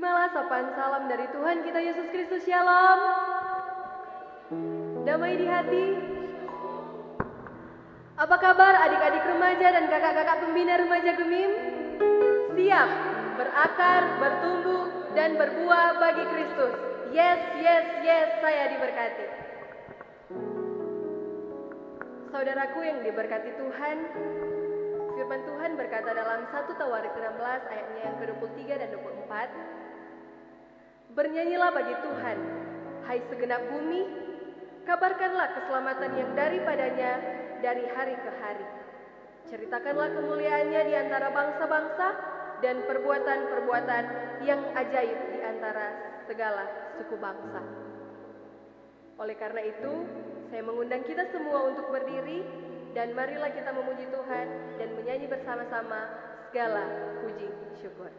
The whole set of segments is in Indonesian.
Terimalah sapaan salam dari Tuhan kita Yesus Kristus. Shalom. Damai di hati. Apa kabar adik-adik remaja dan kakak-kakak pembina remaja Gemim? Siap berakar, bertumbuh, dan berbuah bagi Kristus. Yes, yes, yes, saya diberkati. Saudaraku yang diberkati Tuhan, firman Tuhan berkata dalam 1 Tawarik 16 ayatnya yang ke-23 dan 24, bernyanyilah bagi Tuhan, hai segenap bumi, kabarkanlah keselamatan yang daripadanya dari hari ke hari. Ceritakanlah kemuliaannya di antara bangsa-bangsa dan perbuatan-perbuatan yang ajaib di antara segala suku bangsa. Oleh karena itu, saya mengundang kita semua untuk berdiri dan marilah kita memuji Tuhan dan menyanyi bersama-sama segala puji syukur.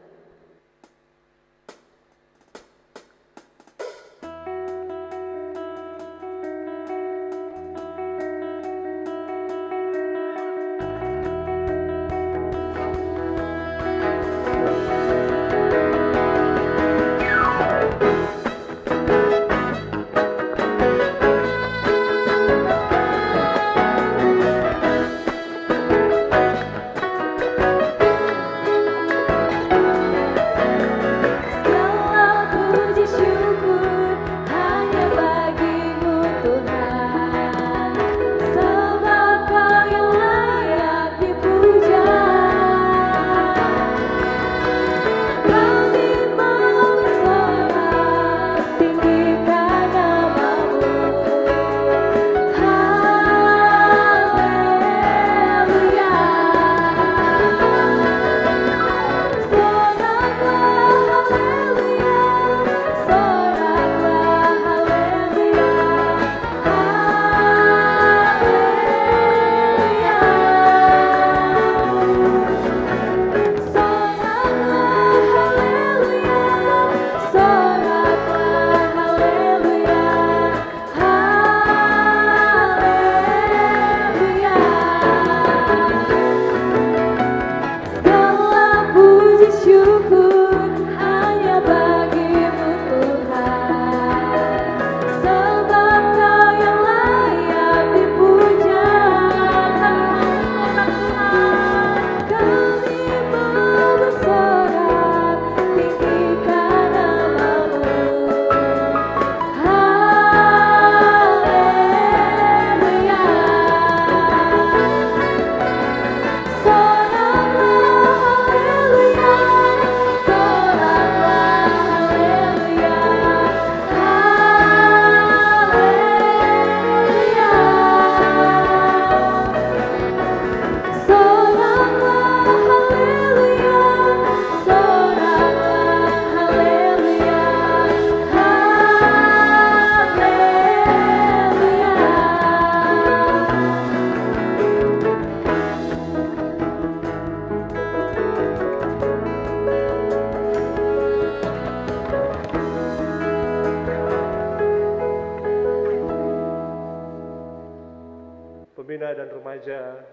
Pembina dan remaja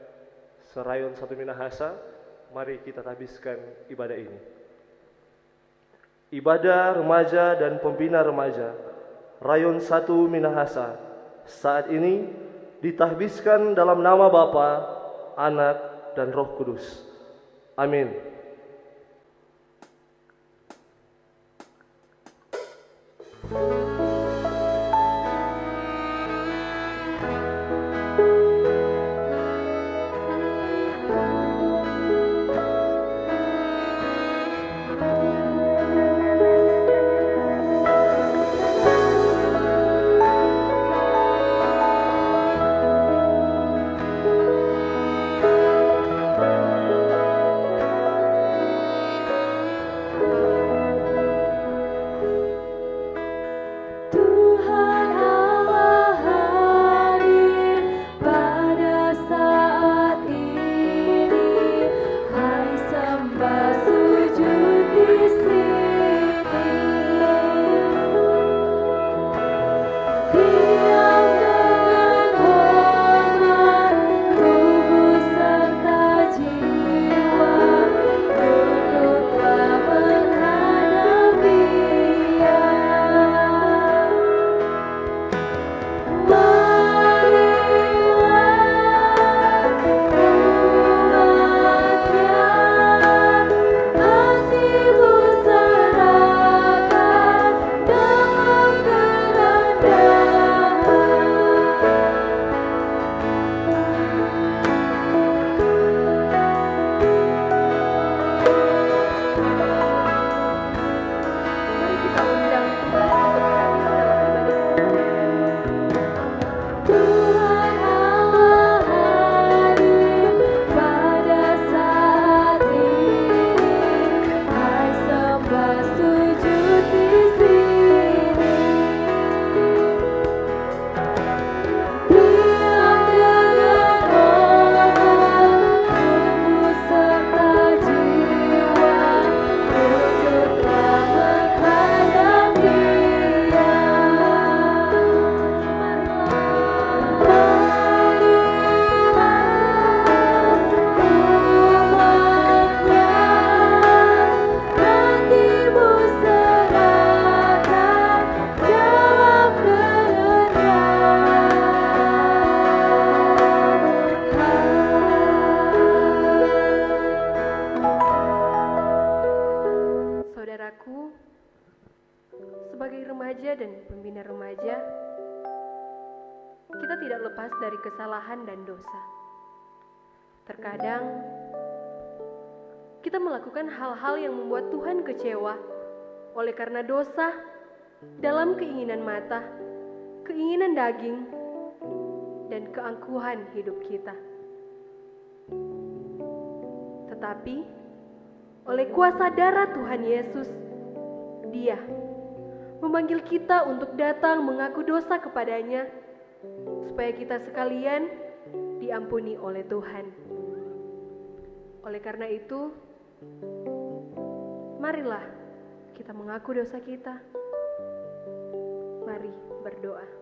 Serayon 1 Minahasa, mari kita habiskan ibadah ini. Ibadah remaja dan pembina remaja Rayon 1 Minahasa saat ini ditahbiskan dalam nama Bapa, Anak, dan Roh Kudus. Amin. Sebagai remaja dan pembina remaja, kita tidak lepas dari kesalahan dan dosa. Terkadang, kita melakukan hal-hal yang membuat Tuhan kecewa oleh karena dosa dalam keinginan mata, keinginan daging, dan keangkuhan hidup kita. Tetapi, oleh kuasa darah Tuhan Yesus, Dia memanggil kita untuk datang mengaku dosa kepadanya, supaya kita sekalian diampuni oleh Tuhan. Oleh karena itu, marilah kita mengaku dosa kita. Mari berdoa.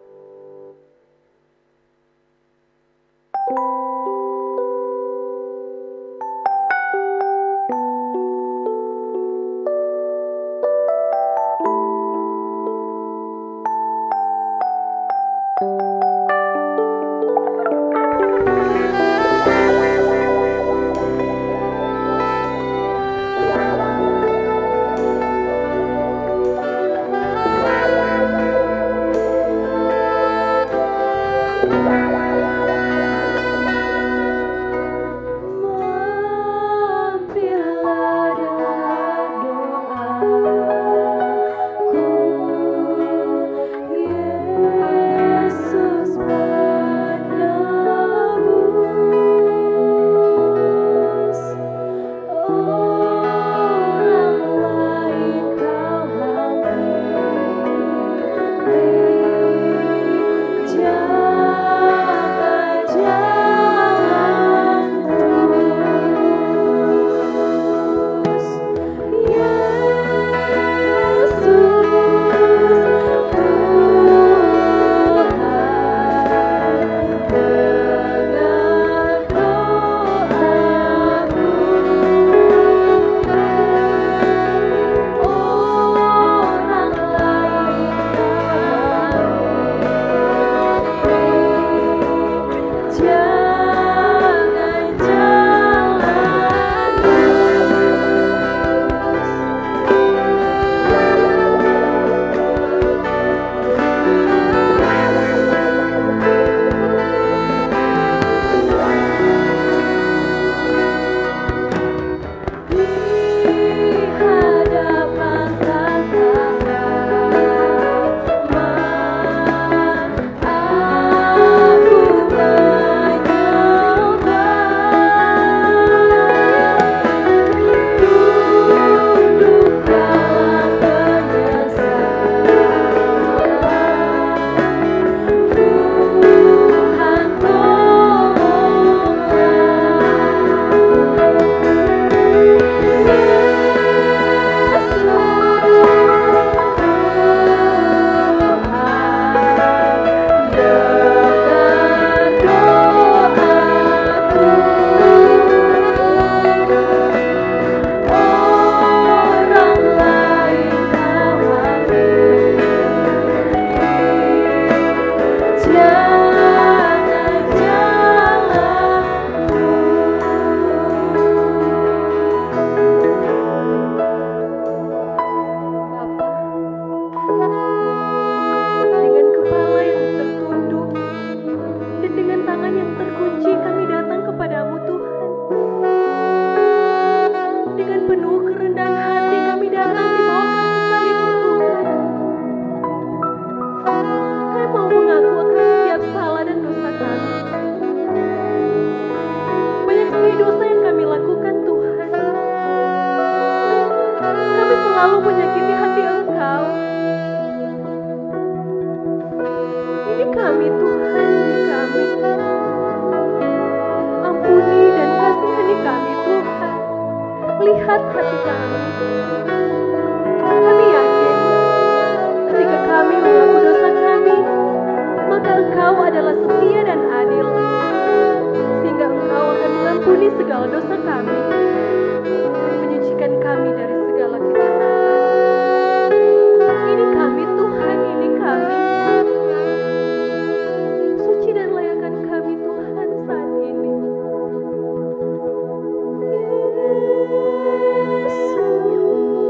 selalu menyakiti hati Engkau. Ini kami Tuhan, ini kami. Ampuni dan kasihani kami Tuhan. Lihat hati kami. Kami yakin ketika kami mengaku dosa kami, maka Engkau adalah setia dan adil, sehingga Engkau akan mengampuni segala dosa kami dan menyucikan kami dari segala kejahatan. Ini kami Tuhan, ini kami. Suci dan layakkan kami Tuhan saat ini. Yesus.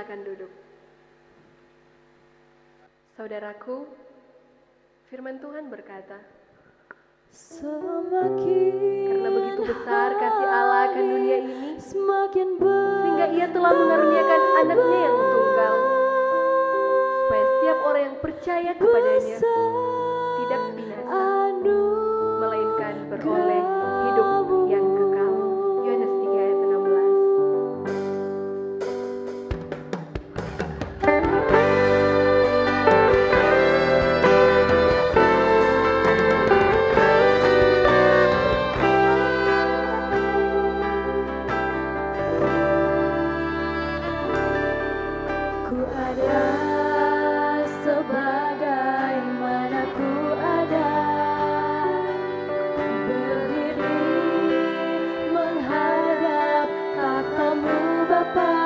silakan duduk. Saudaraku, firman Tuhan berkata, karena begitu besar kasih Allah akan dunia ini, sehingga Ia telah mengaruniakan anaknya yang tunggal, supaya setiap orang yang percaya kepadanya tidak binasa, melainkan beroleh hidup yang kekal. Yohanes 3 ayat 16. Ku ada sebagaimana ku ada, berdiri menghadap tatamu Bapa.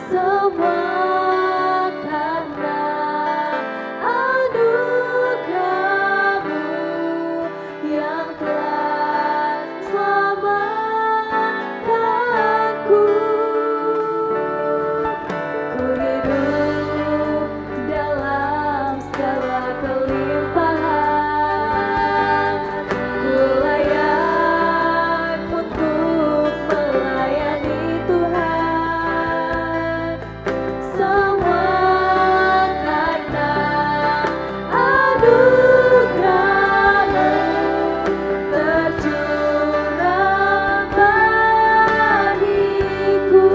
Semua karena anugerah-Mu yang telah selamatkanku. Ku hidup dalam segala kelimpahan, ku layak untuk melayani Tuhan. Semua karena anugerah-Mu tercurah bagiku.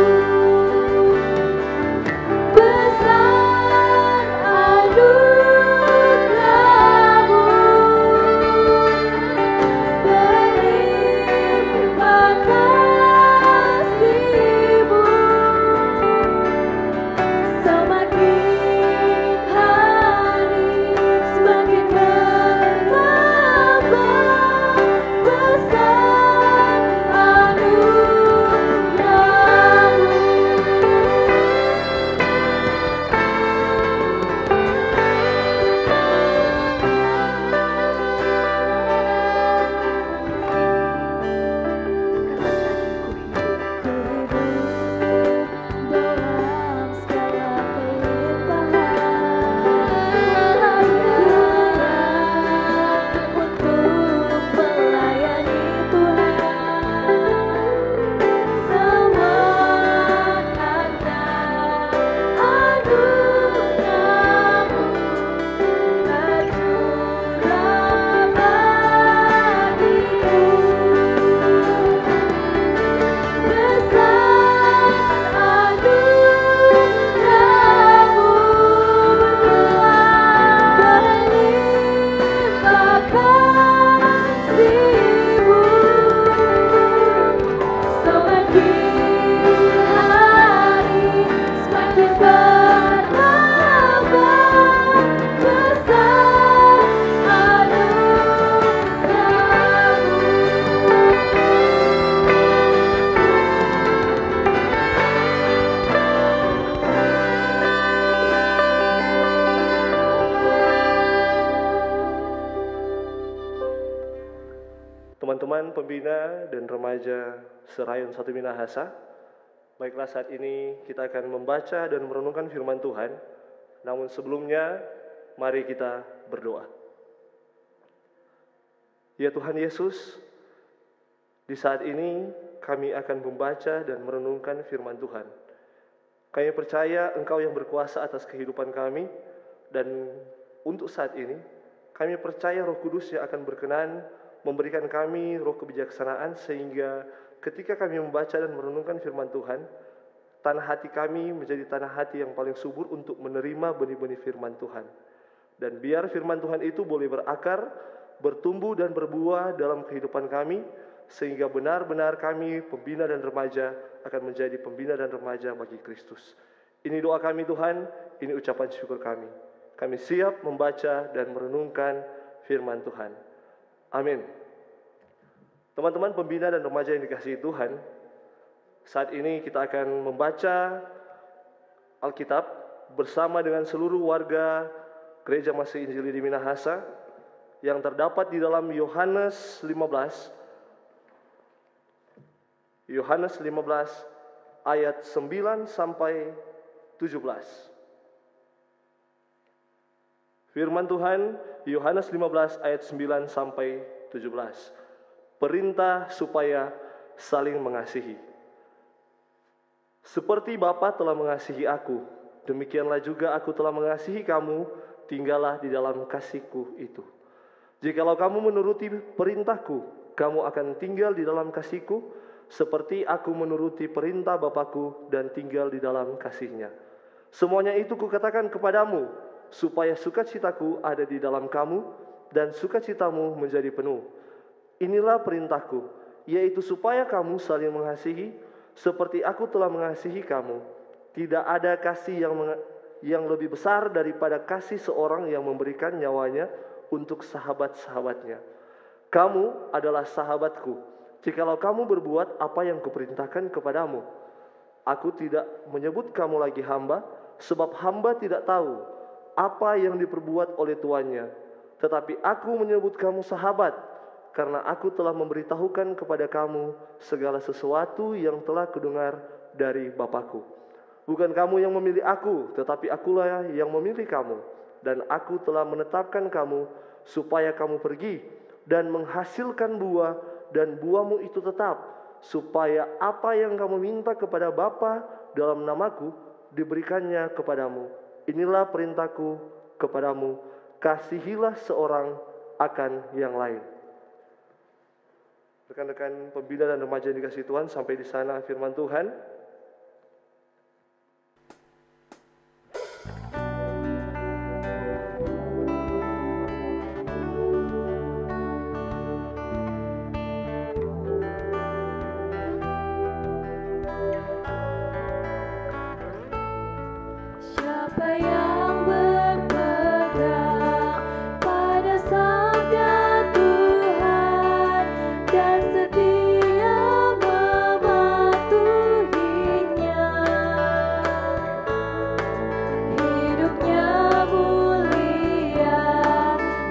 Besar anugerah-Mu, berlimpah kasih-Mu, semakin hari semakin bertambah. Besar anugerah-Mu. Ku hidup dalam segala kelimpahan, layak untuk melayani Tuhan. Semua karena anugerah-Mu tercurah bagiku. Besar anugerah-Mu, berlimpah kasih-Mu, semakin hari semakin bertambah. Besar Teman-teman pembina dan remaja Serayon 1 Minahasa, baiklah saat ini kita akan membaca dan merenungkan firman Tuhan. Namun sebelumnya, mari kita berdoa. Ya Tuhan Yesus, di saat ini kami akan membaca dan merenungkan firman Tuhan. Kami percaya Engkau yang berkuasa atas kehidupan kami, dan untuk saat ini kami percaya Roh Kudus yang akan berkenan memberikan kami roh kebijaksanaan, sehingga ketika kami membaca dan merenungkan firman Tuhan, tanah hati kami menjadi tanah hati yang paling subur untuk menerima benih-benih firman Tuhan. Dan biar firman Tuhan itu boleh berakar, bertumbuh dan berbuah dalam kehidupan kami, sehingga benar-benar kami pembina dan remaja akan menjadi pembina dan remaja bagi Kristus. Ini doa kami Tuhan, ini ucapan syukur kami. Kami siap membaca dan merenungkan firman Tuhan. Amin. Teman-teman pembina dan remaja yang dikasihi Tuhan, saat ini kita akan membaca Alkitab bersama dengan seluruh warga Gereja Masih Injili di Minahasa yang terdapat di dalam Yohanes 15 ayat 9 sampai 17. Firman Tuhan Yohanes 15 ayat 9 sampai 17. Perintah supaya saling mengasihi. Seperti Bapa telah mengasihi aku, demikianlah juga aku telah mengasihi kamu, tinggallah di dalam kasihku itu. Jikalau kamu menuruti perintahku, kamu akan tinggal di dalam kasihku, seperti aku menuruti perintah Bapakku dan tinggal di dalam kasihnya. Semuanya itu kukatakan kepadamu, supaya sukacitaku ada di dalam kamu, dan sukacitamu menjadi penuh. Inilah perintahku, yaitu supaya kamu saling mengasihi, seperti aku telah mengasihi kamu. Tidak ada kasih yang lebih besar daripada kasih seorang yang memberikan nyawanya untuk sahabat-sahabatnya. Kamu adalah sahabatku, jikalau kamu berbuat apa yang kuperintahkan kepadamu. Aku tidak menyebut kamu lagi hamba, sebab hamba tidak tahu apa yang diperbuat oleh tuannya. Tetapi aku menyebut kamu sahabat, karena aku telah memberitahukan kepada kamu segala sesuatu yang telah kudengar dari Bapakku. Bukan kamu yang memilih aku, tetapi akulah yang memilih kamu. Dan aku telah menetapkan kamu supaya kamu pergi dan menghasilkan buah, dan buahmu itu tetap, supaya apa yang kamu minta kepada Bapa dalam namaku diberikannya kepadamu. Inilah perintahku kepadamu, kasihilah seorang akan yang lain. Rekan-rekan pembina dan remaja yang dikasihi Tuhan, sampai di sana firman Tuhan. Siapa yang berpegang pada sabda Tuhan dan setia mematuhinya, hidupnya mulia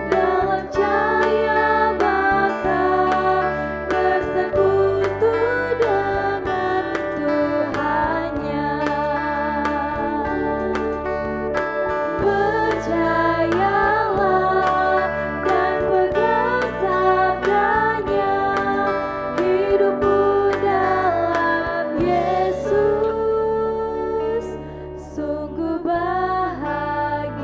dalam cahaya bakal bersekutu dengan Tuhannya. Percayalah dan pegang sabdanya, hidupmu dalam Yesus sungguh bahagia.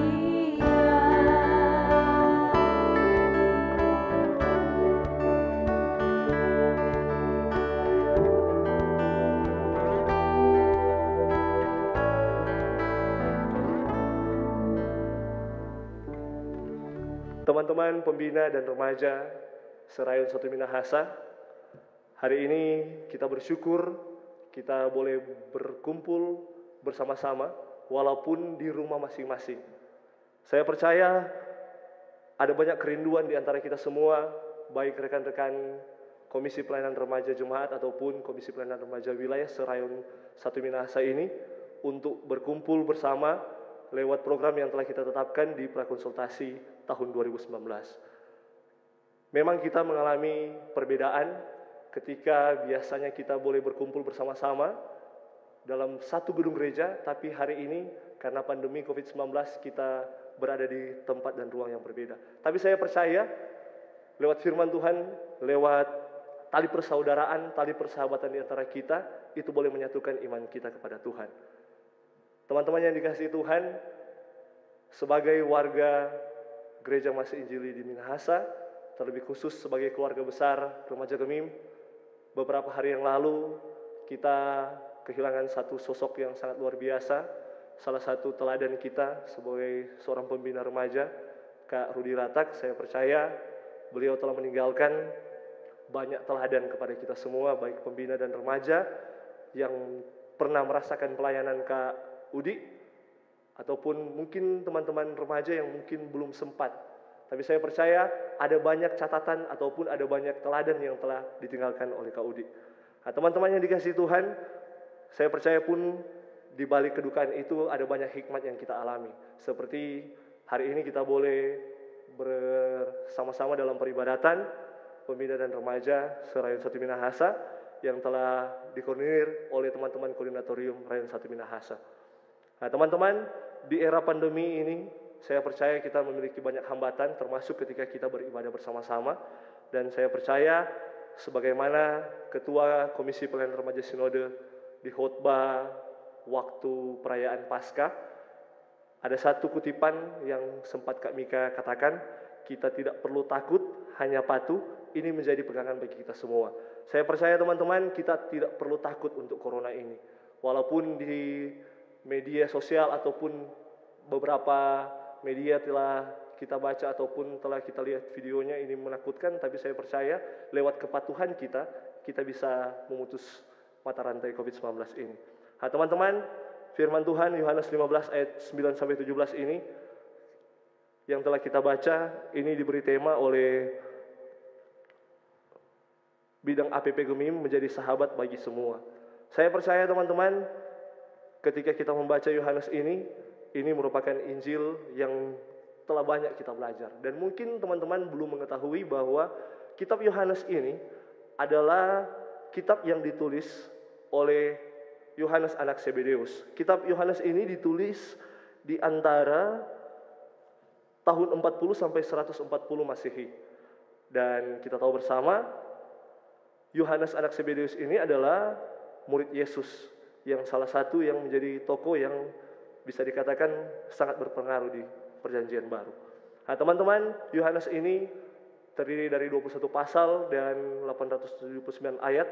Teman-teman pembina dan remaja Serayon 1 Minahasa, hari ini kita bersyukur kita boleh berkumpul bersama-sama walaupun di rumah masing-masing. Saya percaya ada banyak kerinduan di antara kita semua, baik rekan-rekan Komisi Pelayanan Remaja Jemaat ataupun Komisi Pelayanan Remaja Wilayah Serayon 1 Minahasa ini untuk berkumpul bersama lewat program yang telah kita tetapkan di prakonsultasi tahun 2019. Memang kita mengalami perbedaan ketika biasanya kita boleh berkumpul bersama-sama dalam satu gedung gereja, tapi hari ini karena pandemi COVID-19 kita berada di tempat dan ruang yang berbeda. Tapi saya percaya lewat firman Tuhan, lewat tali persaudaraan, tali persahabatan di antara kita, itu boleh menyatukan iman kita kepada Tuhan. Teman-teman yang dikasihi Tuhan, sebagai warga Gereja Masih Injili di Minahasa, terlebih khusus sebagai keluarga besar Remaja Gemim, beberapa hari yang lalu kita kehilangan satu sosok yang sangat luar biasa, salah satu teladan kita sebagai seorang pembina remaja, Kak Rudi Ratak. Saya percaya beliau telah meninggalkan banyak teladan kepada kita semua, baik pembina dan remaja yang pernah merasakan pelayanan Kak Udi, ataupun mungkin teman-teman remaja yang mungkin belum sempat. Tapi saya percaya ada banyak catatan ataupun ada banyak teladan yang telah ditinggalkan oleh Kak Udi. Nah, teman-teman yang dikasihi Tuhan, saya percaya pun di balik kedukaan itu ada banyak hikmat yang kita alami. Seperti hari ini kita boleh bersama-sama dalam peribadatan pembina dan remaja Serayon 1 Minahasa. yang telah dikoordinir oleh teman-teman koordinatorium Rayon 1 Minahasa. Nah, teman-teman, di era pandemi ini saya percaya kita memiliki banyak hambatan, termasuk ketika kita beribadah bersama-sama. Dan saya percaya sebagaimana Ketua Komisi Pelayanan Remaja Sinode di khotbah waktu perayaan Paskah, ada satu kutipan yang sempat Kak Mika katakan, kita tidak perlu takut, hanya patuh. Ini menjadi pegangan bagi kita semua. Saya percaya teman-teman, kita tidak perlu takut untuk corona ini. Walaupun di media sosial ataupun beberapa media telah kita baca ataupun telah kita lihat videonya ini menakutkan, tapi saya percaya lewat kepatuhan kita bisa memutus mata rantai COVID-19 ini. Nah, teman-teman, firman Tuhan Yohanes 15 ayat 9-17 ini yang telah kita baca, ini diberi tema oleh bidang APP Gemim menjadi sahabat bagi semua. Saya percaya teman-teman, ketika kita membaca Yohanes ini merupakan Injil yang telah banyak kita belajar. Dan mungkin teman-teman belum mengetahui bahwa kitab Yohanes ini adalah kitab yang ditulis oleh Yohanes anak Zebedeus. Kitab Yohanes ini ditulis di antara tahun 40 sampai 140 Masehi. Dan kita tahu bersama, Yohanes anak Zebedeus ini adalah murid Yesus, yang salah satu yang menjadi tokoh yang bisa dikatakan sangat berpengaruh di Perjanjian Baru. Nah, teman-teman, Yohanes ini terdiri dari 21 pasal dan 879 ayat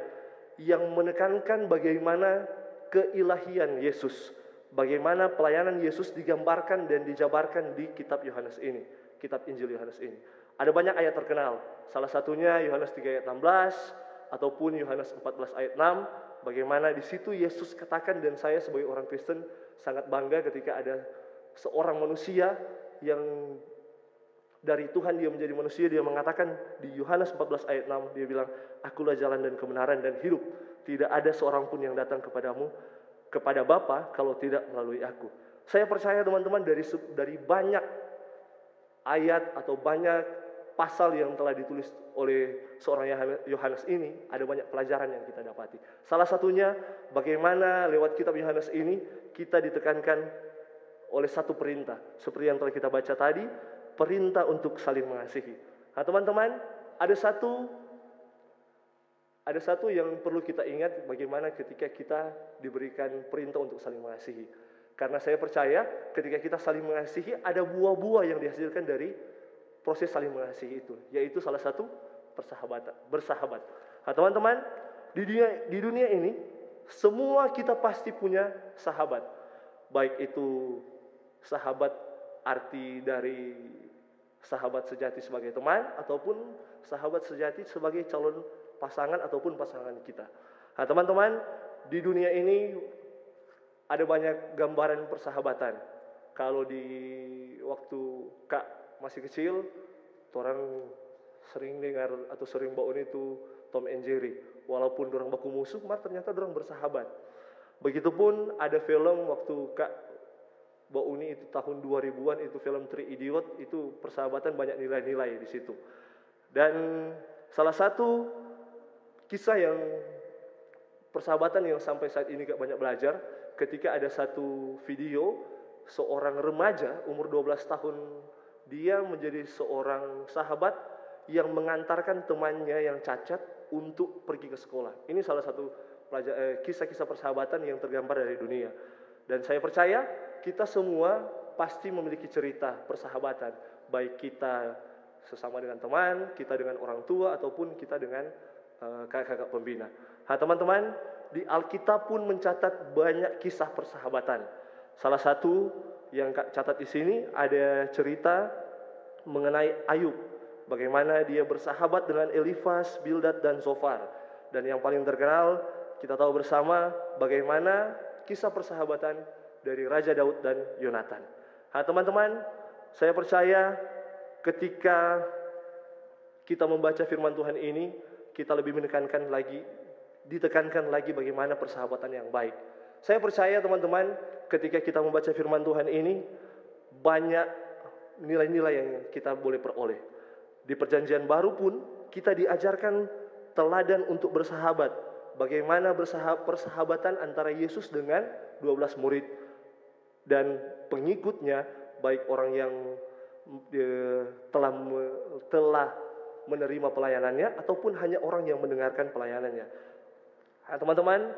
yang menekankan bagaimana keilahian Yesus, bagaimana pelayanan Yesus digambarkan dan dijabarkan di kitab Yohanes ini, kitab Injil Yohanes ini. Ada banyak ayat terkenal, salah satunya Yohanes 3 ayat 16 ataupun Yohanes 14 ayat 6, bagaimana di situ Yesus katakan, dan saya sebagai orang Kristen sangat bangga ketika ada seorang manusia yang dari Tuhan dia menjadi manusia, dia mengatakan di Yohanes 14 ayat 6, dia bilang, akulah jalan dan kebenaran dan hidup. Tidak ada seorang pun yang datang kepada Bapa kalau tidak melalui aku. Saya percaya teman-teman, dari banyak ayat atau banyak pasal yang telah ditulis oleh seorang Yohanes ini, ada banyak pelajaran yang kita dapati. Salah satunya, bagaimana lewat kitab Yohanes ini kita ditekankan oleh satu perintah, seperti yang telah kita baca tadi, perintah untuk saling mengasihi. Nah, teman-teman, ada satu yang perlu kita ingat, bagaimana ketika kita diberikan perintah untuk saling mengasihi. Karena saya percaya ketika kita saling mengasihi, ada buah-buah yang dihasilkan dari proses saling mengasihi itu, yaitu salah satu bersahabat. Nah, teman-teman, di dunia ini semua kita pasti punya sahabat, baik itu sahabat arti dari sahabat sejati sebagai teman, ataupun sahabat sejati sebagai calon pasangan ataupun pasangan kita. Nah, teman-teman, di dunia ini ada banyak gambaran persahabatan. Kalau di waktu Kak masih kecil, orang sering dengar atau sering bawa itu Tom and Jerry. Walaupun orang baku musuh, ternyata orang bersahabat. Begitupun ada film waktu Kak Bauni itu tahun 2000-an, itu film Three Idiot, itu persahabatan banyak nilai-nilai di situ. Dan salah satu kisah yang persahabatan yang sampai saat ini Kak banyak belajar, ketika ada satu video seorang remaja umur 12 tahun, dia menjadi seorang sahabat yang mengantarkan temannya yang cacat untuk pergi ke sekolah. Ini salah satu kisah-kisah persahabatan yang tergambar dari dunia. Dan saya percaya kita semua pasti memiliki cerita persahabatan, baik kita sesama dengan teman, kita dengan orang tua, ataupun kita dengan kakak-kakak pembina. Nah, teman-teman, di Alkitab pun mencatat banyak kisah persahabatan. Salah satu yang Kak catat di sini ada cerita mengenai Ayub, bagaimana dia bersahabat dengan Elifas, Bildad, dan Zofar. Dan yang paling terkenal, kita tahu bersama bagaimana kisah persahabatan dari Raja Daud dan Yonatan. Nah, teman-teman, saya percaya ketika kita membaca firman Tuhan ini, kita lebih ditekankan lagi bagaimana persahabatan yang baik. Saya percaya teman-teman, ketika kita membaca firman Tuhan ini, banyak nilai-nilai yang kita boleh peroleh. Di Perjanjian Baru pun kita diajarkan teladan untuk bersahabat, bagaimana persahabatan antara Yesus dengan 12 murid dan pengikutnya, baik orang yang telah menerima pelayanannya ataupun hanya orang yang mendengarkan pelayanannya. Nah, teman-teman,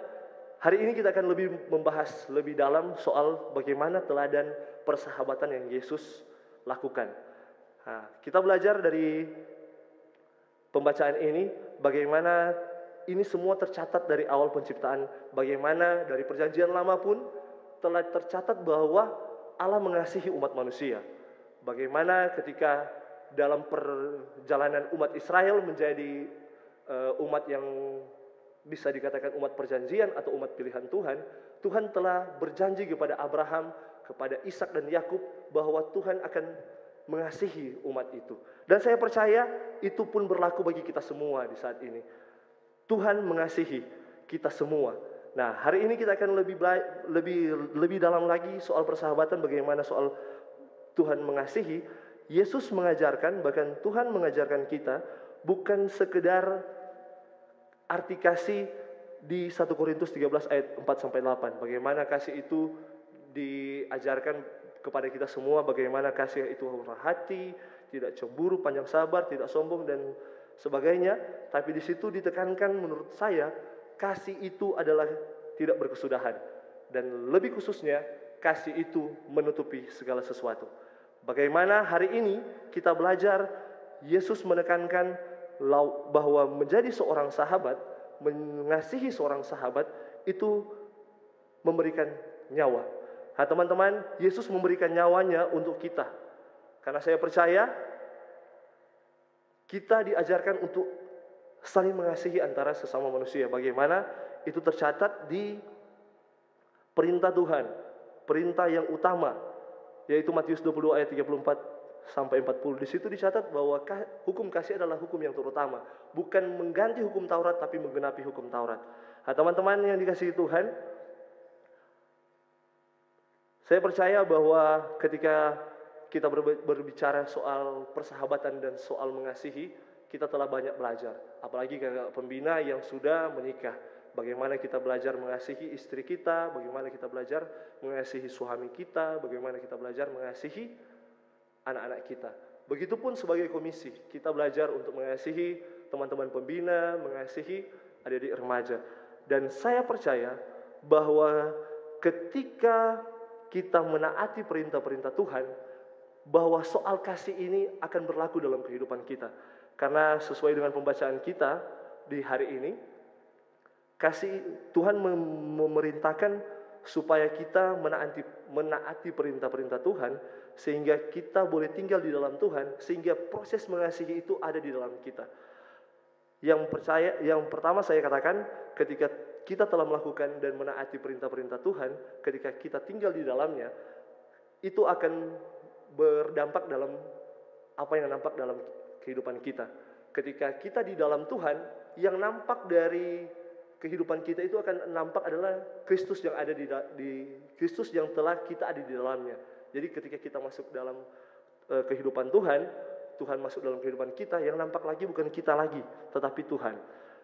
hari ini kita akan lebih membahas lebih dalam soal bagaimana teladan persahabatan yang Yesus lakukan. Nah, kita belajar dari pembacaan ini bagaimana ini semua tercatat dari awal penciptaan, bagaimana dari perjanjian lama pun telah tercatat bahwa Allah mengasihi umat manusia. Bagaimana ketika dalam perjalanan umat Israel menjadi umat yang bisa dikatakan umat perjanjian atau umat pilihan Tuhan, Tuhan telah berjanji kepada Abraham, kepada Ishak dan Yakub bahwa Tuhan akan mengasihi umat itu. Dan saya percaya itu pun berlaku bagi kita semua di saat ini. Tuhan mengasihi kita semua. Nah, hari ini kita akan lebih dalam lagi soal persahabatan, bagaimana soal Tuhan mengasihi. Yesus mengajarkan, bahkan Tuhan mengajarkan kita bukan sekedar arti kasih di 1 Korintus 13 ayat 4-8. Bagaimana kasih itu diajarkan kepada kita semua, bagaimana kasih itu murah hati, tidak cemburu, panjang sabar, tidak sombong dan sebagainya. Tapi di situ ditekankan menurut saya kasih itu adalah tidak berkesudahan, dan lebih khususnya kasih itu menutupi segala sesuatu. Bagaimana hari ini kita belajar Yesus menekankan bahwa menjadi seorang sahabat, mengasihi seorang sahabat itu memberikan nyawa. Nah, teman-teman, Yesus memberikan nyawanya untuk kita. Karena saya percaya kita diajarkan untuk saling mengasihi antara sesama manusia. Bagaimana itu tercatat di perintah Tuhan, perintah yang utama, yaitu Matius 20 ayat 34-40. Di situ dicatat bahwa hukum kasih adalah hukum yang terutama, bukan mengganti hukum Taurat tapi menggenapi hukum Taurat. Nah, teman-teman yang dikasihi Tuhan, saya percaya bahwa ketika kita berbicara soal persahabatan dan soal mengasihi, kita telah banyak belajar. Apalagi kakak pembina yang sudah menikah, bagaimana kita belajar mengasihi istri kita, bagaimana kita belajar mengasihi suami kita, bagaimana kita belajar mengasihi anak-anak kita. Begitupun sebagai komisi, kita belajar untuk mengasihi teman-teman pembina, mengasihi adik-adik remaja. Dan saya percaya bahwa ketika kita menaati perintah-perintah Tuhan, bahwa soal kasih ini akan berlaku dalam kehidupan kita. Karena sesuai dengan pembacaan kita di hari ini, kasih Tuhan memerintahkan supaya kita menaati perintah-perintah Tuhan, sehingga kita boleh tinggal di dalam Tuhan, sehingga proses mengasihi itu ada di dalam kita. Yang pertama saya katakan, ketika kita telah melakukan dan menaati perintah-perintah Tuhan, ketika kita tinggal di dalamnya, itu akan berdampak dalam apa yang nampak dalam kehidupan kita. Ketika kita di dalam Tuhan, yang nampak dari kehidupan kita itu akan nampak adalah Kristus yang ada di Kristus yang telah kita ada di dalamnya. Jadi ketika kita masuk dalam kehidupan Tuhan, Tuhan masuk dalam kehidupan kita, yang nampak lagi bukan kita lagi, tetapi Tuhan.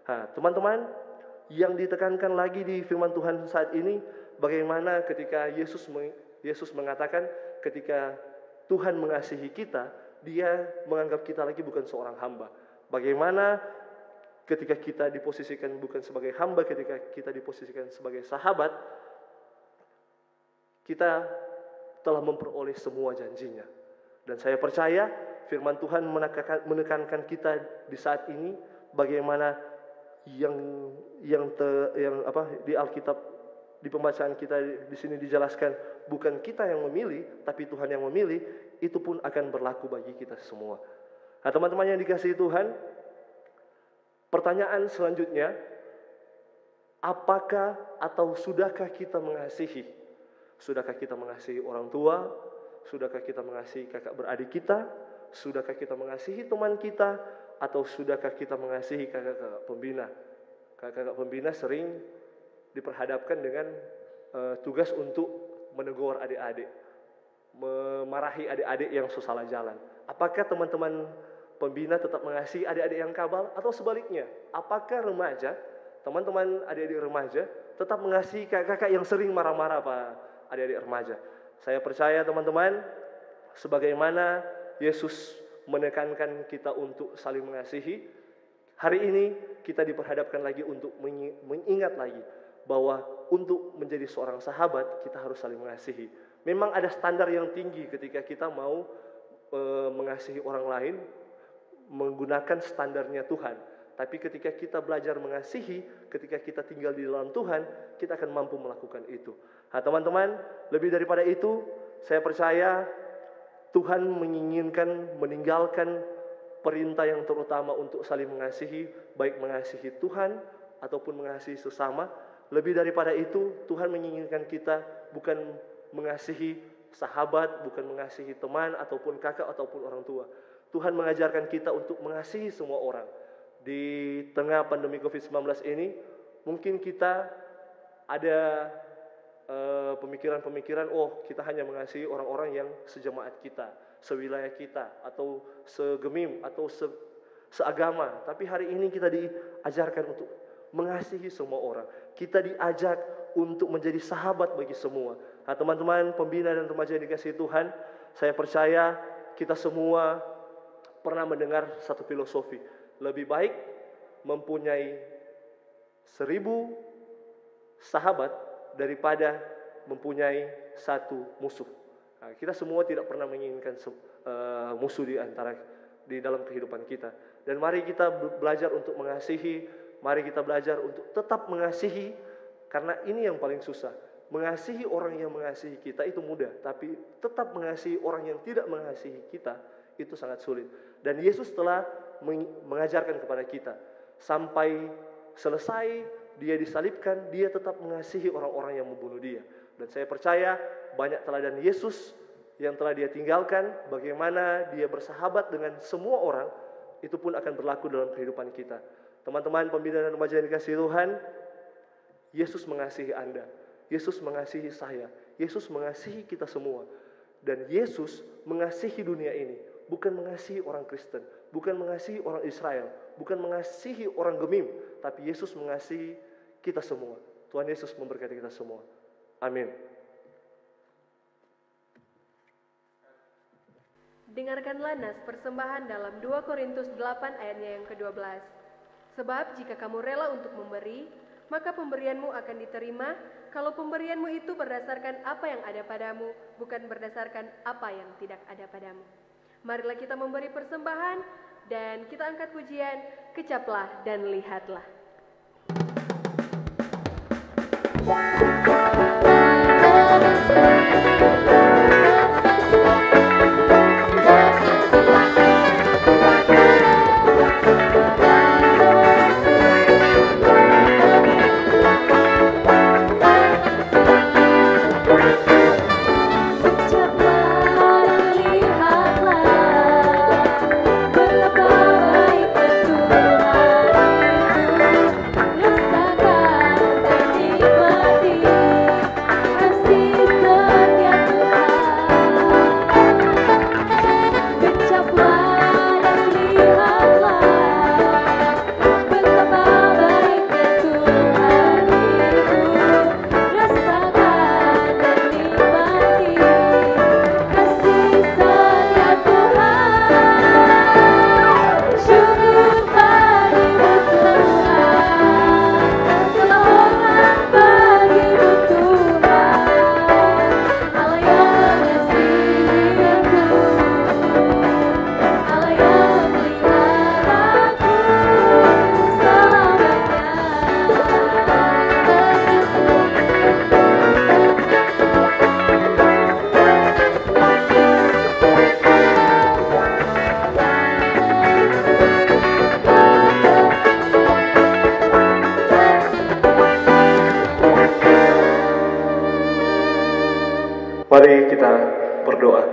Nah, teman-teman, yang ditekankan lagi di firman Tuhan saat ini, bagaimana ketika Yesus mengatakan ketika Tuhan mengasihi kita, Dia menganggap kita lagi bukan seorang hamba. Bagaimana ketika kita diposisikan bukan sebagai hamba, ketika kita diposisikan sebagai sahabat, kita telah memperoleh semua janjinya. Dan saya percaya firman Tuhan menekankan kita di saat ini, bagaimana di Alkitab, di pembacaan kita di sini dijelaskan, bukan kita yang memilih, tapi Tuhan yang memilih. Itu pun akan berlaku bagi kita semua. Nah, teman-teman yang dikasihi Tuhan, pertanyaan selanjutnya, apakah atau sudahkah kita mengasihi? Sudahkah kita mengasihi orang tua? Sudahkah kita mengasihi kakak beradik kita? Sudahkah kita mengasihi teman kita? Atau sudahkah kita mengasihi kakak-kakak pembina? Kakak-kakak pembina sering diperhadapkan dengan tugas untuk menegur adik-adik, memarahi adik-adik yang sesalah jalan. Apakah teman-teman pembina tetap mengasihi adik-adik yang kabal, atau sebaliknya? Apakah remaja teman-teman adik-adik remaja tetap mengasihi kakak-kakak yang sering marah-marah Pak adik-adik remaja. Saya percaya teman-teman, sebagaimana Yesus menekankan kita untuk saling mengasihi, hari ini kita diperhadapkan lagi untuk mengingat lagi bahwa untuk menjadi seorang sahabat kita harus saling mengasihi. Memang ada standar yang tinggi ketika kita mau mengasihi orang lain menggunakan standarnya Tuhan. Tapi ketika kita belajar mengasihi, ketika kita tinggal di dalam Tuhan, kita akan mampu melakukan itu. Nah teman-teman, lebih daripada itu, saya percaya Tuhan menginginkan meninggalkan perintah yang terutama untuk saling mengasihi, baik mengasihi Tuhan ataupun mengasihi sesama. Lebih daripada itu, Tuhan menginginkan kita bukan mengasihi sahabat, bukan mengasihi teman ataupun kakak ataupun orang tua. Tuhan mengajarkan kita untuk mengasihi semua orang. Di tengah pandemi COVID-19 ini, mungkin kita ada pemikiran-pemikiran, oh kita hanya mengasihi orang-orang yang sejemaat kita, sewilayah kita, atau segemim, atau seagama. Tapi hari ini kita diajarkan untuk mengasihi semua orang. Kita diajak untuk menjadi sahabat bagi semua. Nah teman-teman pembina dan remaja yang dikasihi Tuhan, saya percaya kita semua pernah mendengar satu filosofi. Lebih baik mempunyai 1000 sahabat daripada mempunyai satu musuh. Nah, kita semua tidak pernah menginginkan musuh di dalam kehidupan kita. Dan mari kita belajar untuk mengasihi, mari kita belajar untuk tetap mengasihi, karena ini yang paling susah. Mengasihi orang yang mengasihi kita itu mudah, tapi tetap mengasihi orang yang tidak mengasihi kita itu sangat sulit. Dan Yesus telah mengajarkan kepada kita, sampai selesai dia disalibkan, dia tetap mengasihi orang-orang yang membunuh dia. Dan saya percaya banyak teladan Yesus yang telah dia tinggalkan, bagaimana dia bersahabat dengan semua orang, itu pun akan berlaku dalam kehidupan kita. Teman-teman pembina dan remaja yang dikasihi Tuhan, Yesus mengasihi Anda, Yesus mengasihi saya, Yesus mengasihi kita semua. Dan Yesus mengasihi dunia ini, bukan mengasihi orang Kristen, bukan mengasihi orang Israel, bukan mengasihi orang Gemim, tapi Yesus mengasihi kita semua. Tuhan Yesus memberkati kita semua. Amin. Dengarkanlah nas persembahan dalam 2 Korintus 8 ayatnya yang ke-12. Sebab jika kamu rela untuk memberi, maka pemberianmu akan diterima, kalau pemberianmu itu berdasarkan apa yang ada padamu, bukan berdasarkan apa yang tidak ada padamu. Marilah kita memberi persembahan, dan kita angkat pujian, kecaplah dan lihatlah. Mari kita berdoa.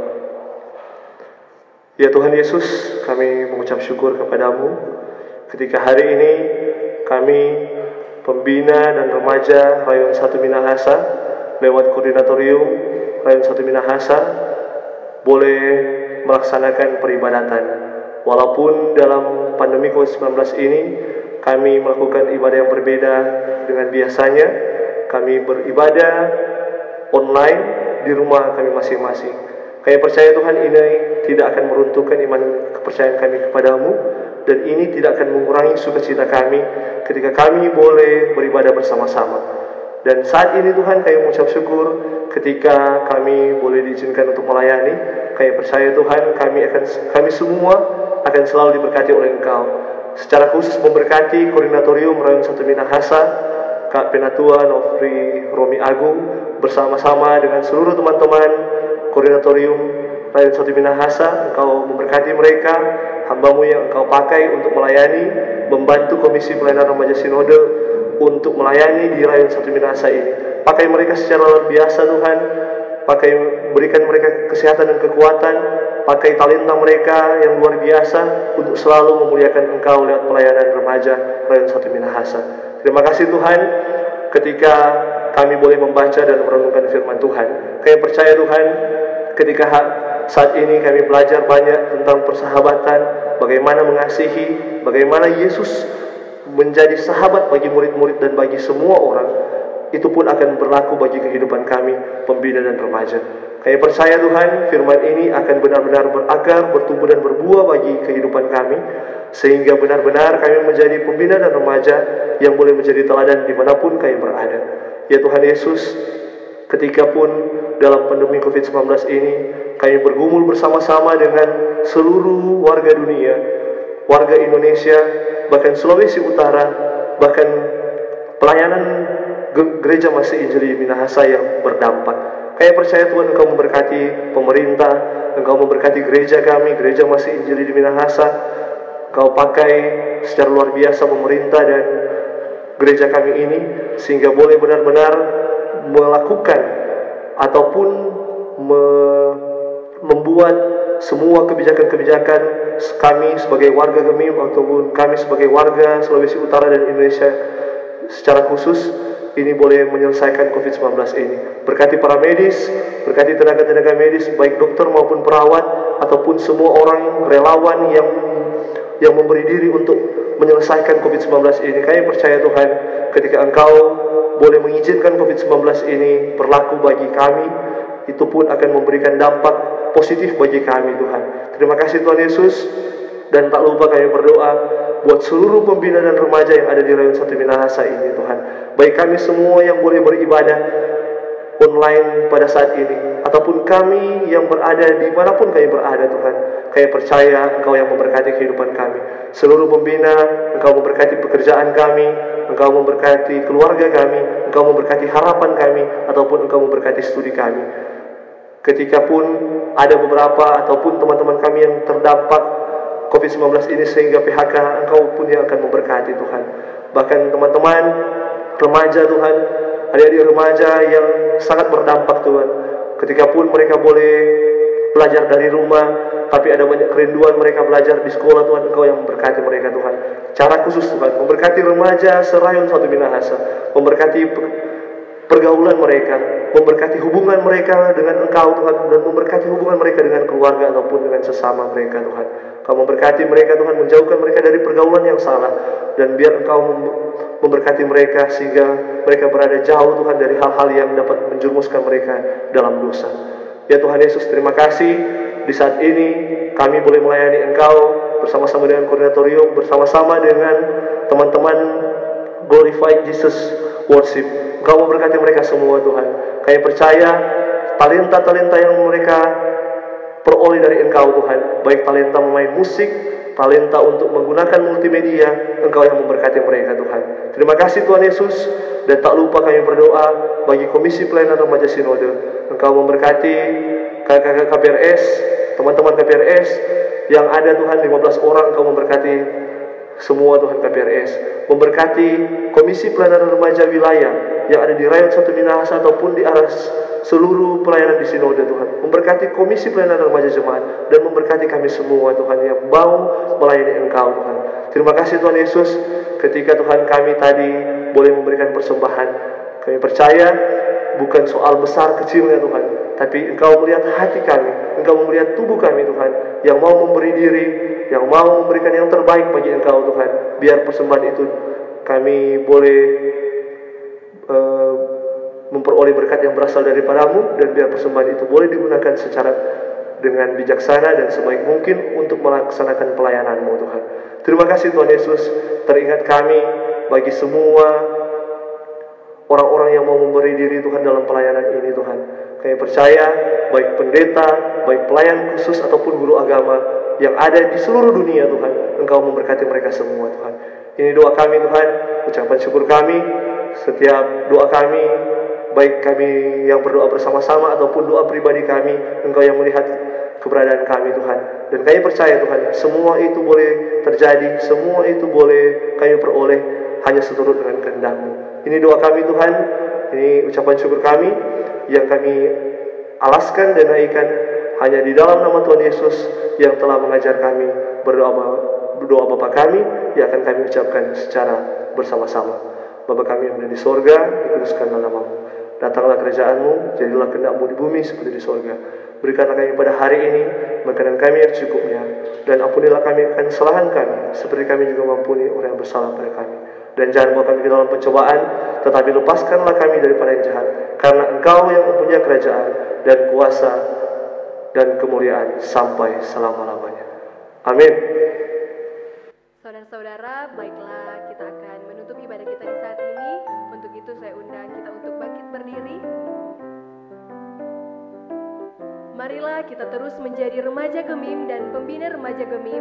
Ya Tuhan Yesus, kami mengucap syukur kepadamu ketika hari ini kami pembina dan remaja Rayon 1 Minahasa lewat koordinatorium Rayon 1 Minahasa boleh melaksanakan peribadatan. Walaupun dalam pandemi COVID-19 ini kami melakukan ibadah yang berbeda dengan biasanya. Kami beribadah online di rumah kami masing-masing. Kami percaya Tuhan ini tidak akan meruntuhkan iman kepercayaan kami kepadamu, dan ini tidak akan mengurangi sukacita kami ketika kami boleh beribadah bersama-sama. Dan saat ini Tuhan, kami mengucap syukur ketika kami boleh diizinkan untuk melayani. Kami percaya Tuhan, kami semua akan selalu diberkati oleh Engkau. Secara khusus memberkati koordinatorium Rayon 1 Minahasa, Kak Penatua Nofri Romi Agung, bersama-sama dengan seluruh teman-teman koordinatorium Rayon 1 Minahasa. Engkau memberkati mereka, hamba-Mu yang Engkau pakai untuk melayani, membantu Komisi Pelayanan Remaja Sinode untuk melayani di Rayon 1 Minahasa ini. Pakai mereka secara luar biasa Tuhan, berikan mereka kesehatan dan kekuatan, pakai talenta mereka yang luar biasa untuk selalu memuliakan Engkau lewat pelayanan remaja Rayon 1 Minahasa. Terima kasih Tuhan, ketika kami boleh membaca dan merenungkan firman Tuhan. Kami percaya Tuhan, ketika saat ini kami belajar banyak tentang persahabatan, bagaimana mengasihi, bagaimana Yesus menjadi sahabat bagi murid-murid dan bagi semua orang. Itu pun akan berlaku bagi kehidupan kami, pembina dan remaja. Kami percaya Tuhan, firman ini akan benar-benar berakar, bertumbuh dan berbuah bagi kehidupan kami, sehingga benar-benar kami menjadi pembina dan remaja yang boleh menjadi teladan dimanapun kami berada. Ya Tuhan Yesus, ketika pun dalam pandemi COVID-19 ini, kami bergumul bersama-sama dengan seluruh warga dunia, warga Indonesia, bahkan Sulawesi Utara, bahkan pelayanan Gereja Masih Injili Minahasa yang berdampak. Kami percaya Tuhan, Engkau memberkati pemerintah, Engkau memberkati gereja kami, Gereja Masih Injili di Minahasa. Engkau pakai secara luar biasa pemerintah dan gereja kami ini, sehingga boleh benar-benar melakukan ataupun membuat semua kebijakan-kebijakan kami sebagai warga Gemim ataupun kami sebagai warga Sulawesi Utara dan Indonesia secara khusus ini boleh menyelesaikan COVID-19 ini. Berkati para medis, berkati tenaga-tenaga medis, baik dokter maupun perawat, ataupun semua orang relawan yang memberi diri untuk menyelesaikan COVID-19 ini. Kami percaya Tuhan, ketika Engkau boleh mengizinkan COVID-19 ini berlaku bagi kami, itu pun akan memberikan dampak positif bagi kami Tuhan. Terima kasih Tuhan Yesus. Dan tak lupa kami berdoa buat seluruh pembina dan remaja yang ada di Rayon 1 Minahasa ini Tuhan. Baik kami semua yang boleh beribadah online pada saat ini, ataupun kami yang berada dimanapun kami berada Tuhan. Kami percaya Engkau yang memberkati kehidupan kami. Seluruh pembina, Engkau memberkati pekerjaan kami, Engkau memberkati keluarga kami, Engkau memberkati harapan kami, ataupun Engkau memberkati studi kami. Ketika pun ada beberapa ataupun teman-teman kami yang terdampak COVID-19 ini sehingga PHK, Engkau pun yang akan memberkati Tuhan. Bahkan teman-teman remaja Tuhan, adik-adik remaja yang sangat berdampak Tuhan, ketika pun mereka boleh belajar dari rumah, tapi ada banyak kerinduan mereka belajar di sekolah Tuhan, Engkau yang memberkati mereka Tuhan. Cara khusus Tuhan, memberkati remaja Serayon 1 Minahasa, memberkati pergaulan mereka, memberkati hubungan mereka dengan Engkau Tuhan, dan memberkati hubungan mereka dengan keluarga ataupun dengan sesama mereka Tuhan. Kau memberkati mereka Tuhan, menjauhkan mereka dari pergaulan yang salah, dan biar Engkau memberkati mereka sehingga mereka berada jauh Tuhan dari hal-hal yang dapat menjerumuskan mereka dalam dosa. Ya Tuhan Yesus, terima kasih di saat ini kami boleh melayani Engkau bersama-sama dengan koordinatorium, bersama-sama dengan teman-teman Glorified Jesus Worship. Engkau memberkati mereka semua Tuhan. Kami percaya talenta-talenta yang mereka peroleh dari Engkau Tuhan, baik talenta memain musik, talenta untuk menggunakan multimedia, Engkau yang memberkati mereka Tuhan. Terima kasih Tuhan Yesus. Dan tak lupa kami berdoa bagi Komisi Pelayanan Remaja Sinode. Engkau memberkati kakak-kakak KPRS, teman-teman KPRS yang ada Tuhan, 15 orang. Engkau memberkati semua Tuhan KPRS. Memberkati Komisi Pelayanan Remaja Wilayah yang ada di Rayon 1 Minahasa ataupun di arah seluruh pelayanan di Sinode Tuhan. Memberkati Komisi Pelayanan Remaja Jemaat, dan memberkati kami semua Tuhan yang mau melayani Engkau Tuhan. Terima kasih Tuhan Yesus, ketika Tuhan kami tadi boleh memberikan persembahan. Kami percaya bukan soal besar kecilnya Tuhan, tapi Engkau melihat hati kami, Engkau melihat tubuh kami Tuhan, yang mau memberi diri, yang mau memberikan yang terbaik bagi Engkau Tuhan. Biar persembahan itu kami boleh memperoleh berkat yang berasal daripadamu, dan biar persembahan itu boleh digunakan secara dengan bijaksana dan sebaik mungkin untuk melaksanakan pelayanan-Mu Tuhan. Terima kasih Tuhan Yesus, teringat kami bagi semua orang-orang yang mau memberi diri Tuhan dalam pelayanan ini Tuhan. Kami percaya baik pendeta, baik pelayan khusus ataupun guru agama yang ada di seluruh dunia Tuhan, Engkau memberkati mereka semua Tuhan. Ini doa kami Tuhan, ucapan syukur kami, setiap doa kami, baik kami yang berdoa bersama-sama ataupun doa pribadi kami, Engkau yang melihat keberadaan kami Tuhan. Dan kami percaya Tuhan, semua itu boleh terjadi, semua itu boleh kami peroleh hanya seturut dengan kehendak-Mu. Ini doa kami Tuhan, ini ucapan syukur kami yang kami alaskan dan naikkan hanya di dalam nama Tuhan Yesus yang telah mengajar kami berdoa Bapa kami yang akan kami ucapkan secara bersama-sama. Bapa kami yang ada di sorga, dikuduskanlah nama-Mu. Datanglah kerajaan-Mu, jadilah kehendak-Mu di bumi seperti di sorga. Berikanlah kami pada hari ini makanan kami yang secukupnya, dan ampunilah kami akan kesalahan kami, seperti kami juga mengampuni orang yang bersalah pada kami. Dan jangan bawa kami ke dalam pencobaan, tetapi lepaskanlah kami daripada yang jahat, karena Engkau yang mempunyai kerajaan dan kuasa dan kemuliaan sampai selama-lamanya. Amin. Saudara-saudara, baiklah kita akan menutup ibadah kita di saat ini. Untuk itu saya undang kita untuk bangkit berdiri. Marilah kita terus menjadi remaja Gemim dan pembina remaja Gemim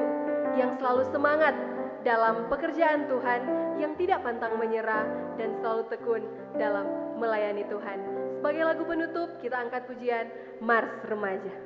yang selalu semangat dalam pekerjaan Tuhan, yang tidak pantang menyerah dan selalu tekun dalam melayani Tuhan. Sebagai lagu penutup, kita angkat pujian Mars Remaja.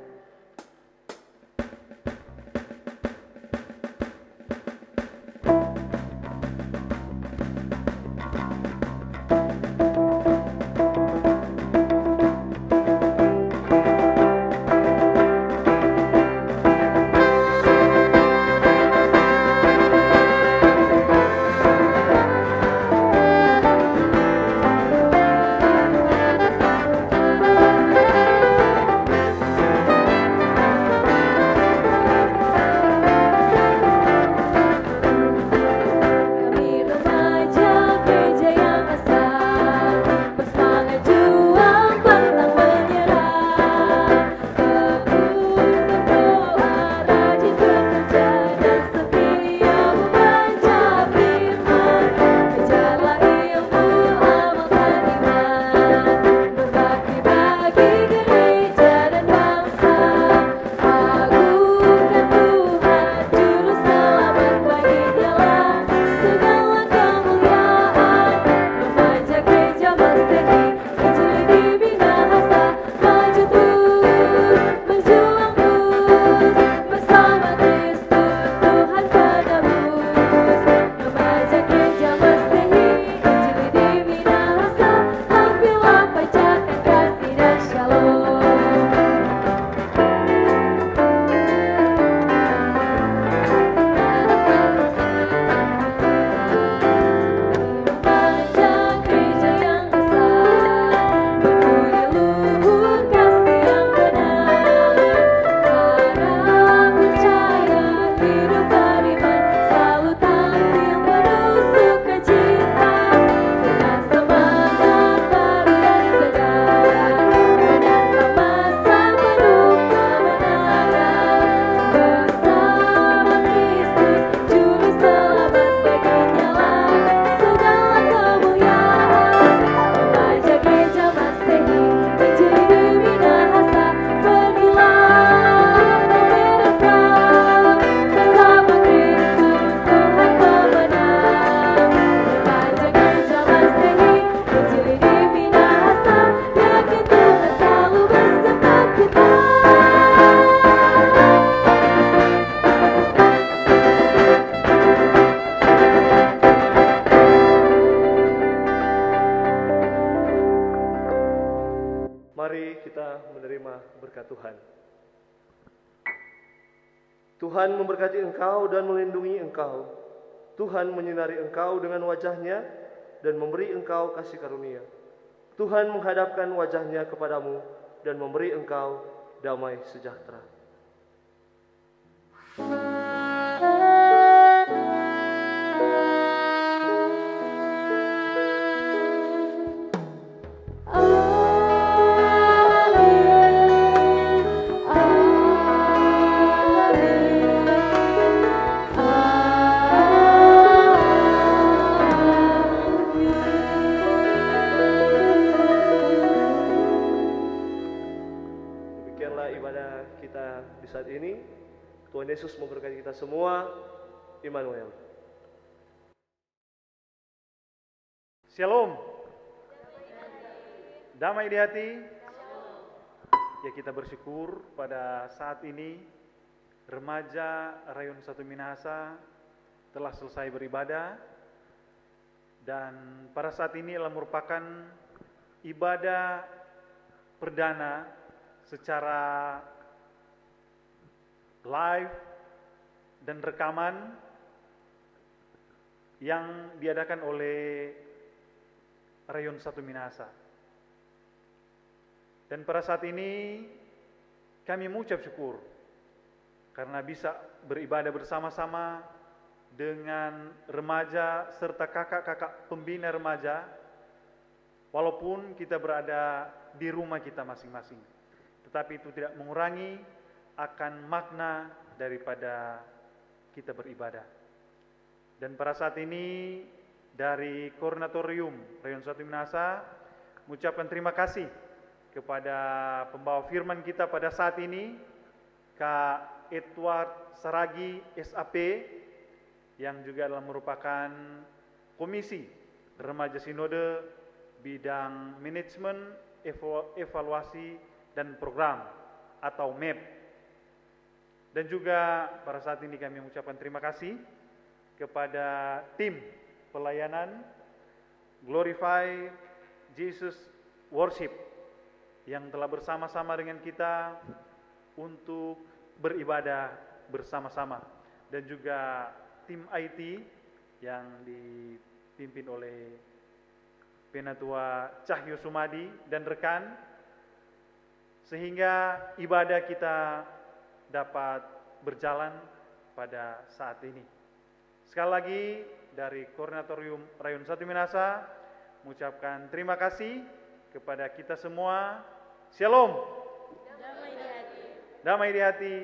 Tuhan memberkati engkau dan melindungi engkau. Tuhan menyinari engkau dengan wajah-Nya dan memberi engkau kasih karunia. Tuhan menghadapkan wajahnya kepadamu dan memberi engkau damai sejahtera. Saat ini Tuhan Yesus memberkati kita semua. Immanuel. Shalom. Damai di hati. Ya, kita bersyukur pada saat ini remaja Rayon 1 Minahasa telah selesai beribadah, dan pada saat ini adalah merupakan ibadah perdana secara live dan rekaman yang diadakan oleh Rayon 1 Minahasa. Dan pada saat ini kami mengucap syukur karena bisa beribadah bersama-sama dengan remaja serta kakak-kakak pembina remaja, walaupun kita berada di rumah kita masing-masing. Tetapi itu tidak mengurangi akan makna daripada kita beribadah. Dan pada saat ini dari Koordinatorium Rayon 1 Minahasa mengucapkan terima kasih kepada pembawa firman kita pada saat ini, Kak Edward Saragi SAP, yang juga adalah merupakan Komisi Remaja Sinode Bidang Manajemen, Evaluasi dan Program atau MEP. Dan juga pada saat ini kami mengucapkan terima kasih kepada tim pelayanan Glorify Jesus Worship yang telah bersama-sama dengan kita untuk beribadah bersama-sama, dan juga tim IT yang dipimpin oleh Penatua Cahyo Sumadi dan rekan, sehingga ibadah kita dapat berjalan pada saat ini. Sekali lagi dari Koordinatorium Rayon 1 Minahasa mengucapkan terima kasih kepada kita semua. Shalom. Damai di hati. Damai di hati.